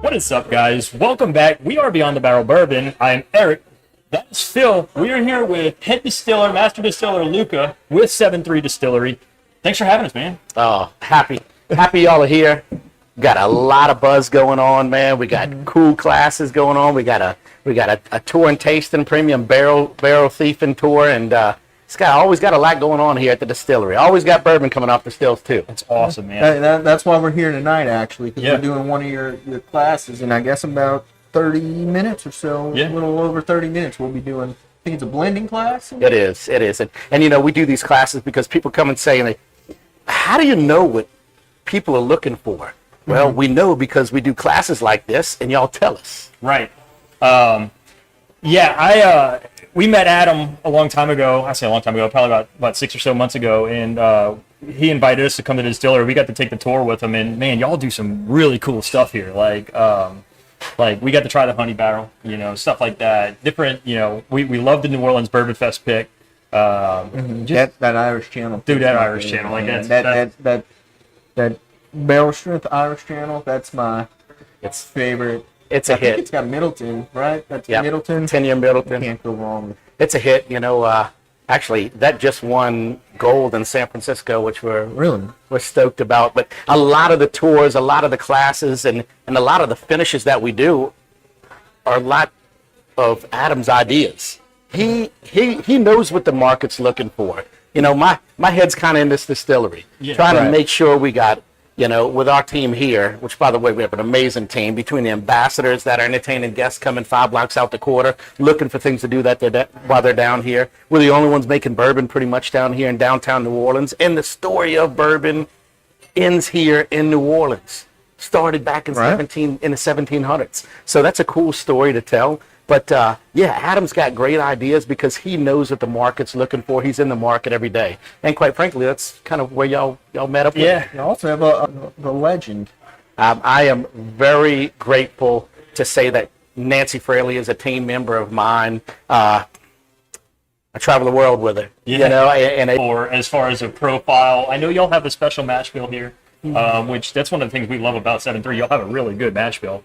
What is up, guys? Welcome back. We are Beyond the Barrel Bourbon. I'm Eric. That's Phil. We are here with head distiller, master distiller Luka with 7-3 Distillery. Thanks for having us, man. Oh, happy y'all are here. Got a lot of buzz going on, man. We got cool classes going on. We got a tour and tasting, premium barrel thiefing tour, and it's always got a lot going on here at the distillery. Always got bourbon coming off the stills too. That's awesome, man. That's why we're here tonight, actually, because we're doing one of your classes, and I guess about 30 minutes or so, a little over 30 minutes, we'll be doing. I think it's a blending class. It is, and you know, we do these classes because people come and say, how do you know what people are looking for? Well, we know because we do classes like this, and y'all tell us. Right. We met Adam a long time ago. I say a long time ago, probably about 6 or so months ago, and he invited us to come to the Distillery. We got to take the tour with him, and man, y'all do some really cool stuff here. Like we got to try the honey barrel, stuff like that. Different, we love the New Orleans Bourbon Fest pick. That Irish channel. Dude, that Irish channel. Like that barrel strength Irish channel, that's my favorite. It's a hit. I think it's got Middleton, right? That's Middleton. 10-year Middleton. Can't go wrong. It's a hit. Actually, that just won gold in San Francisco, which we're stoked about. But a lot of the tours, a lot of the classes, and a lot of the finishes that we do are a lot of Adam's ideas. He knows what the market's looking for. My head's kind of in this distillery, trying to make sure we got, with our team here, which, by the way, we have an amazing team between the ambassadors that are entertaining guests coming 5 blocks out the quarter, looking for things to do while they're down here. We're the only ones making bourbon pretty much down here in downtown New Orleans. And the story of bourbon ends here in New Orleans. Started back in the 1700s. So that's a cool story to tell. But, Adam's got great ideas because he knows what the market's looking for. He's in the market every day. And quite frankly, that's kind of where y'all met up with. Yeah, you also have the legend. I am very grateful to say that Nancy Fraley is a team member of mine. I travel the world with her. Or as far as a profile, I know y'all have a special mash bill here, which that's one of the things we love about 7-3. Y'all have a really good mash bill.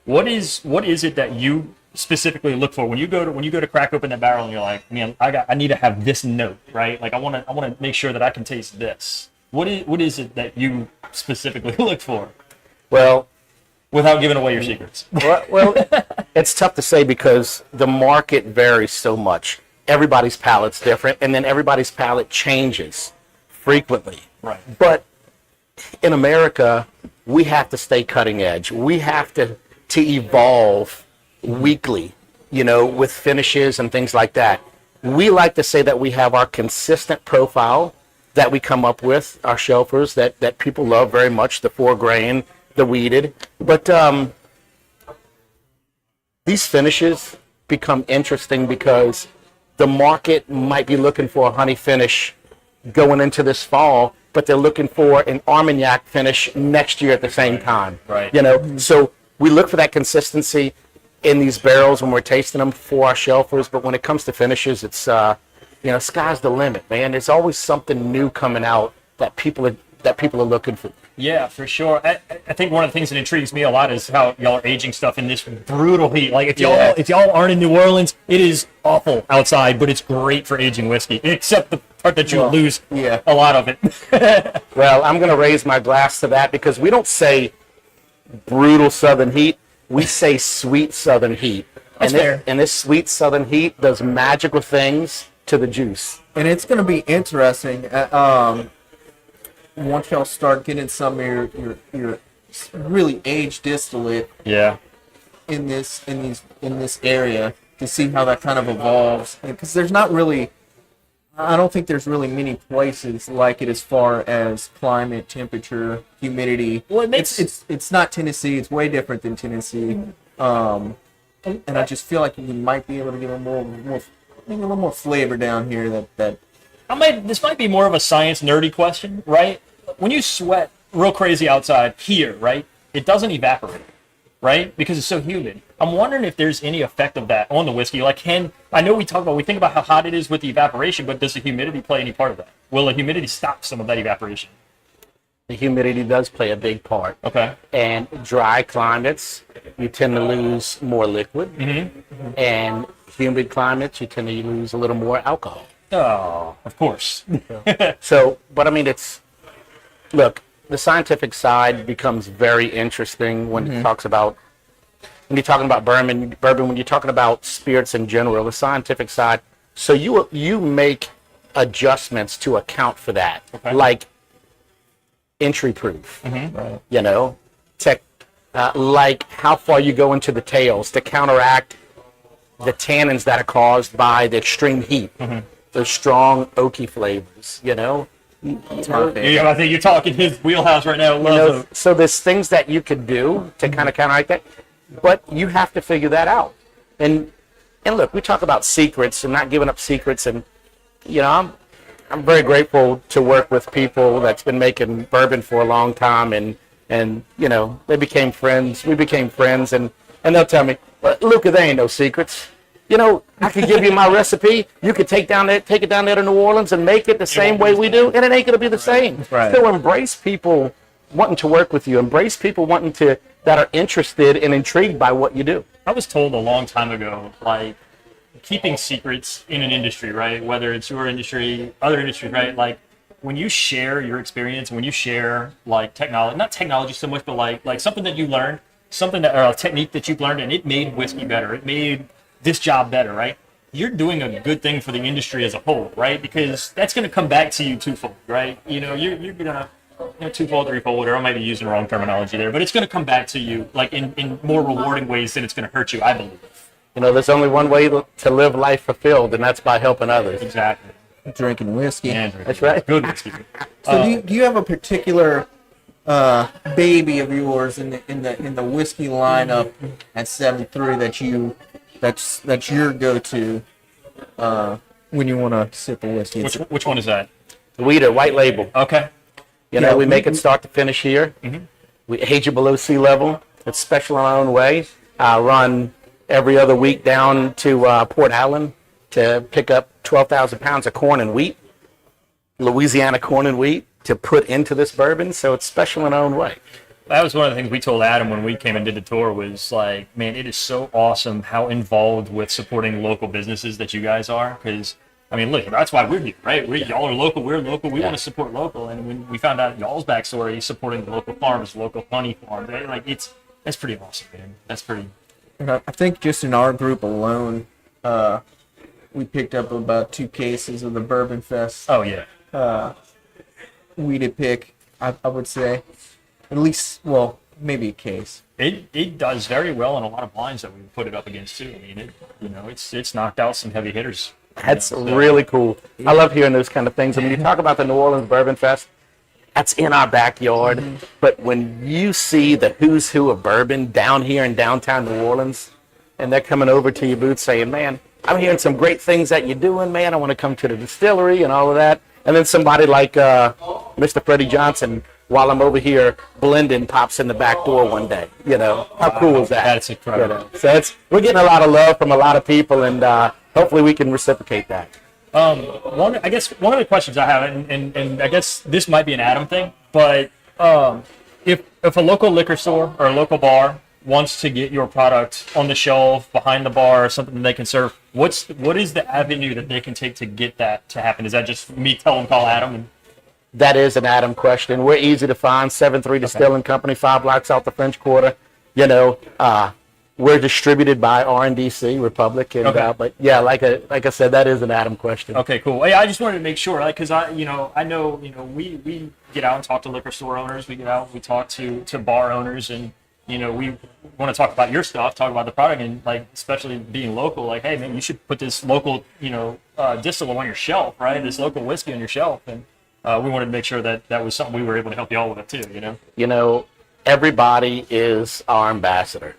What is it that you specifically look for when you go to crack open that barrel and you're like, man, I need to have this note, right? Like I want to make sure that I can taste this. What is it that you specifically look for? Well, without giving away your secrets. Well, it's tough to say because the market varies so much. Everybody's palate's different, and then everybody's palate changes frequently. Right. But in America, we have to stay cutting edge. We have to evolve weekly, with finishes and things like that. We like to say that we have our consistent profile that we come up with, our shelfers that people love very much, the 4-grain, the weeded. But these finishes become interesting because the market might be looking for a honey finish going into this fall, but they're looking for an Armagnac finish next year at the same time. Right. So we look for that consistency in these barrels when we're tasting them for our shelfers, but when it comes to finishes, it's sky's the limit, man. There's always something new coming out that people are looking for. Yeah, for sure. I think one of the things that intrigues me a lot is how y'all are aging stuff in this brutal heat. Like if y'all aren't in New Orleans, it is awful outside, but it's great for aging whiskey, except the part that you lose a lot of it. Well, I'm going to raise my glass to that because we don't say brutal southern heat. We say sweet southern heat. That's fair. And this sweet southern heat does magical things to the juice. And it's going to be interesting. Once y'all start getting some of your really aged distillate in this area to see how that kind of evolves, because I don't think there's really many places like it as far as climate, temperature, humidity. Well, it's not Tennessee. It's way different than Tennessee, and I just feel like we might be able to get a little more flavor down here. This might be more of a science nerdy question, right? When you sweat real crazy outside here, right, it doesn't evaporate, right, because it's so humid. I'm wondering if there's any effect of that on the whiskey. Like, I know we think about how hot it is with the evaporation, but does the humidity play any part of that? Will the humidity stop some of that evaporation? The humidity does play a big part. Okay. And dry climates, you tend to lose more liquid. And humid climates, you tend to lose a little more alcohol. Oh, of course. So, but I mean, look, the scientific side becomes very interesting when it talks about, when you're talking about bourbon, when you're talking about spirits in general, the scientific side. So you make adjustments to account for that, like entry proof, you know, like how far you go into the tails to counteract the tannins that are caused by the extreme heat, the strong oaky flavors, you know. I think you're talking his wheelhouse right now. So there's things that you could do to kind of counteract that, but you have to figure that out. And look, we talk about secrets and not giving up secrets, and you know, I'm very grateful to work with people that's been making bourbon for a long time, and you know, they became friends. We became friends, and they'll tell me, well, Luka, there ain't no secrets. You know, I could give you my recipe. You could take it down there to New Orleans and make it the same way we do, and it ain't gonna be the same. So embrace people wanting to work with you. Embrace people that are interested and intrigued by what you do. I was told a long time ago, like, keeping secrets in an industry, right? Whether it's your industry, other industries, right? Like, when you share your experience, when you share like technology, not technology so much, but like something that you learned, or a technique that you've learned, and it made whiskey better, it made this job better, right? You're doing a good thing for the industry as a whole, right? Because that's going to come back to you twofold, right? You know, you're gonna, twofold, threefold, or I might be using the wrong terminology there, but it's going to come back to you like in more rewarding ways than it's going to hurt you, I believe. You know, there's only one way to live life fulfilled, and that's by helping others. Exactly. Drinking whiskey. That's right. Good whiskey. So do you have a particular baby of yours in the whiskey lineup at 73 that's your go-to when you want to sip a whiskey? Which one is that? Weeder, white label. Okay. You know, we make it start to finish here. We age it below sea level. It's special in our own way. I run every other week down to Port Allen to pick up 12,000 pounds of corn and wheat, Louisiana corn and wheat, to put into this bourbon. So it's special in our own way. That was one of the things we told Adam when we came and did the tour was like, man, it is so awesome how involved with supporting local businesses that you guys are. Because, I mean, look, that's why we're here, right? Y'all are local, we're local, we want to support local. And when we found out y'all's backstory, supporting the local farms, local honey farms, right? Like, that's pretty awesome, man. That's pretty... And I think just in our group alone, we picked up about 2 cases of the Bourbon Fest. Oh, yeah. Weeded pick, I would say. At least, well, maybe a case. It does very well in a lot of blinds that we put it up against, too. I mean, it's knocked out some heavy hitters. That's really cool. I love hearing those kind of things. I mean, you talk about the New Orleans Bourbon Fest, that's in our backyard. But when you see the who's who of bourbon down here in downtown New Orleans, and they're coming over to your booth saying, man, I'm hearing some great things that you're doing, man. I want to come to the distillery and all of that. And then somebody like Mr. Freddie Johnson, while I'm over here blending, pops in the back door one day. You know, how cool is that? That's incredible. You know? So we're getting a lot of love from a lot of people, and hopefully we can reciprocate that. One of the questions I have, and I guess this might be an Adam thing, but if a local liquor store or a local bar wants to get your product on the shelf behind the bar or something that they can serve, what is the avenue that they can take to get that to happen? Is that just me tell them call Adam? That is an Adam question. We're easy to find. 7-3 Distilling Company, 5 blocks out the French Quarter. You know, we're distributed by RNDC Republic, and but yeah, like I said, that is an Adam question. Okay, cool. Hey, I just wanted to make sure, like, because I know we get out and talk to liquor store owners. We get out, we talk to bar owners, and we want to talk about your stuff, talk about the product, and like especially being local. Like, hey man, you should put this local distillate on your shelf, right? This local whiskey on your shelf, and we wanted to make sure that was something we were able to help you all with too. Everybody is our ambassador.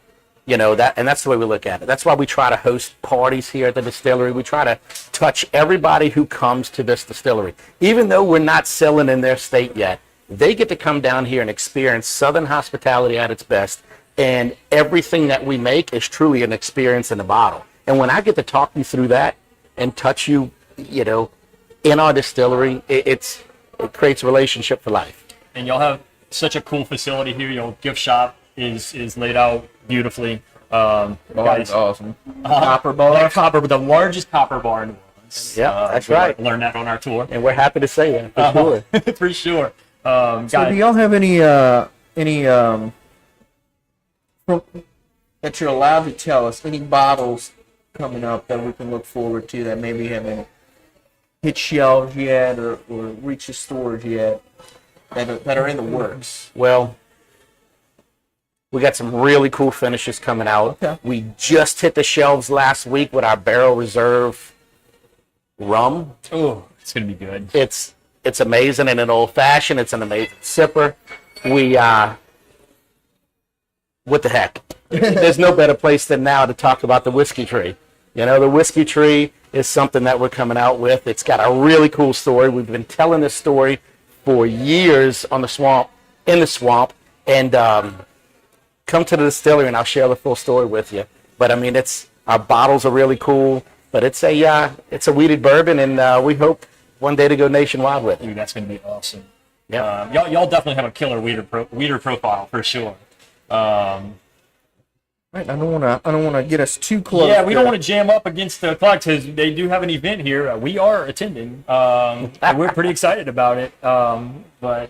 And that's the way we look at it. That's why we try to host parties here at the distillery. We try to touch everybody who comes to this distillery. Even though we're not selling in their state yet, they get to come down here and experience Southern hospitality at its best. And everything that we make is truly an experience in a bottle. And when I get to talk you through that and touch you, in our distillery, it creates a relationship for life. and y'all have such a cool facility here. Your gift shop is laid out beautifully. Oh, that's awesome. Copper Bar, bar. the largest copper bar in New Orleans. Yeah, that's we right. Learned that on our tour. And we're happy to say that for sure. For sure. So Guys, do y'all have any from, that you're allowed to tell us, any bottles coming up that we can look forward to that maybe haven't hit shelves yet or reached the stores yet that are in the works? Well, we got some really cool finishes coming out. Okay. We just hit the shelves last week with our Barrel Reserve rum. oh, it's gonna be good. It's amazing in an old fashioned. It's an amazing sipper. We what the heck? There's no better place than now to talk about the whiskey tree. You know, the whiskey tree is something that we're coming out with. It's got a really cool story. We've been telling this story for years in the swamp, and come to the distillery and I'll share the full story with you. But I mean, our bottles are really cool. But it's a weeded bourbon, and we hope one day to go nationwide with it. Dude, that's gonna be awesome. Yeah. Y'all definitely have a killer weeder profile for sure. Right, I don't want to get us too close. Yeah, we don't want to jam up against the clock because they do have an event here. We are attending, and we're pretty excited about it. But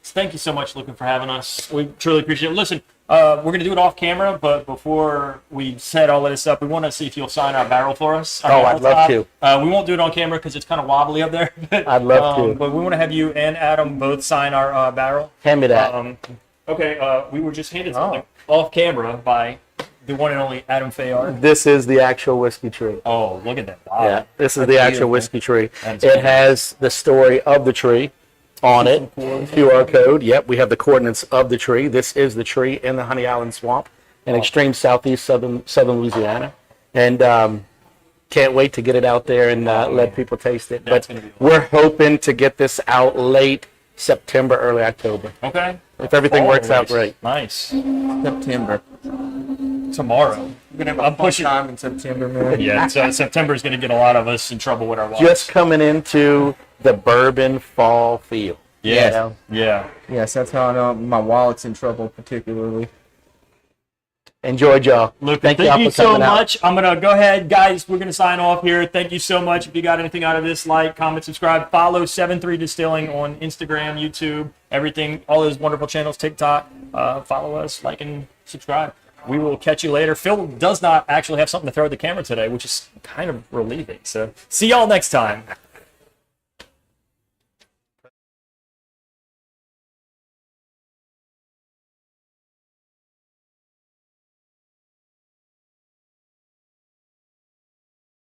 thank you so much, Luka, for having us. We truly appreciate it. Listen, we're going to do it off camera, but before we set all of this up, we want to see if you'll sign our barrel for us. Oh, I'd love to. We won't do it on camera because it's kind of wobbly up there. I'd love to. But we want to have you and Adam both sign our barrel. Hand me that. Okay, we were just handed something off camera by the one and only Adam Fayard. This is the actual whiskey tree. Oh, look at that. Wow. Yeah, this is the actual whiskey tree. That's It cool. has the story of the tree on it. QR code. Yep, we have the coordinates of the tree. This is the tree in the Honey Island Swamp in extreme southeast southern Louisiana. And can't wait to get it out there and let people taste it. That's But gonna be awesome. we're hoping to get this out late September, early October. Okay. If everything works out great. Nice. September. Tomorrow. We're gonna have I'm a fun pushing. time in September, man. Yeah, so September is going to get a lot of us in trouble with our wives. Just coming into the bourbon fall feel. yeah. you know? Yeah. Yes, that's how I know my wallet's in trouble, particularly. Enjoyed y'all. Luka, Thank thank y'all you for so coming out. much. I'm going to go ahead, guys. We're going to sign off here. Thank you so much. If you got anything out of this, like, comment, subscribe. Follow 73 Distilling on Instagram, YouTube, everything, all those wonderful channels, TikTok. Follow us, like, and subscribe. We will catch you later. Phil does not actually have something to throw at the camera today, which is kind of relieving. So see y'all next time.